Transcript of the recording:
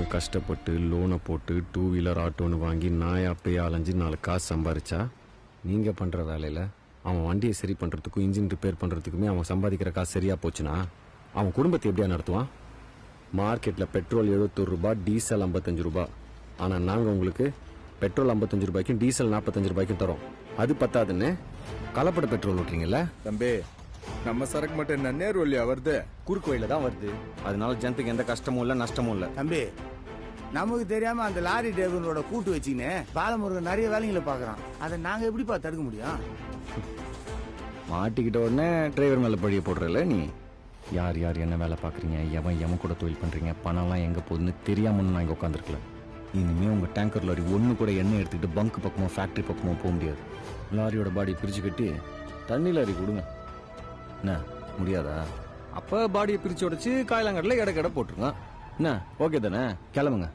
மாதம் கஷ்டப்பட்டு லோனை போட்டு 2 வீலர் ஆட்டோன்னு வாங்கி நாயா போய் அலைஞ்சு 4 காசு சம்பாரிச்சா நீங்கள் பண்ணுற வேலையில் அவன் வண்டியை சரி பண்ணுறதுக்கும் இன்ஜின் ரிப்பேர் பண்ணுறதுக்குமே அவன் சம்பாதிக்கிற காசு சரியாக போச்சுன்னா அவன் குடும்பத்தை எப்படியா நடத்துவான்? மார்க்கெட்டில் பெட்ரோல் 71 ரூபாய், டீசல் 55 ரூபாய். ஆனால் நாங்கள் உங்களுக்கு பெட்ரோல் 55 ரூபாய்க்கும் டீசல் 45 ரூபாய்க்கும் தரோம். அது பத்தாதுன்னு கலப்பட பெட்ரோல் ஓட்டுறீங்கல்ல தம்பி. நம்ம சரக்கு மட்டும் என்ன நேர் வழியா வருது? குறுக்கு வழியில தான் வருது. அதனால ஜனத்துக்கு எந்த கஷ்டமும் இல்லை நஷ்டமும் இல்லை. தம்பி, நமக்கு தெரியாம அந்த லாரி டிரைவரோட கூட்டு வச்சுக்கின்னு பாலமுருகன் நிறைய வேலைங்களை பாக்குறான். அதை நாங்க எப்படிப்பா தடுக்க முடியும்? மாட்டிக்கிட்ட உடனே டிரைவர் மேல பழிய போடுறல நீ. யார் யார் என்ன வேலை பாக்குறீங்க, எவன் கூட தொழில் பண்றீங்க, பணம்லாம் எங்க போகுதுன்னு தெரியாம நான் இங்க உட்காந்துருக்கல. இனிமே உங்க டேங்கர் லாரி ஒண்ணு கூட எண்ணெய் எடுத்துக்கிட்டு பங்க் பக்கமோ ஃபேக்டரி பக்கமோ போக முடியாது. லாரியோட பாடி பிரிச்சு கட்டி தண்ணி லாரி கொடுங்க. என்ன முடியாதா? அப்ப பாடியை பிரிச்சு உடைச்சு காயலாங்கடல எடை போட்டுருங்க. என்ன ஓகே தானே? கிளம்புங்க.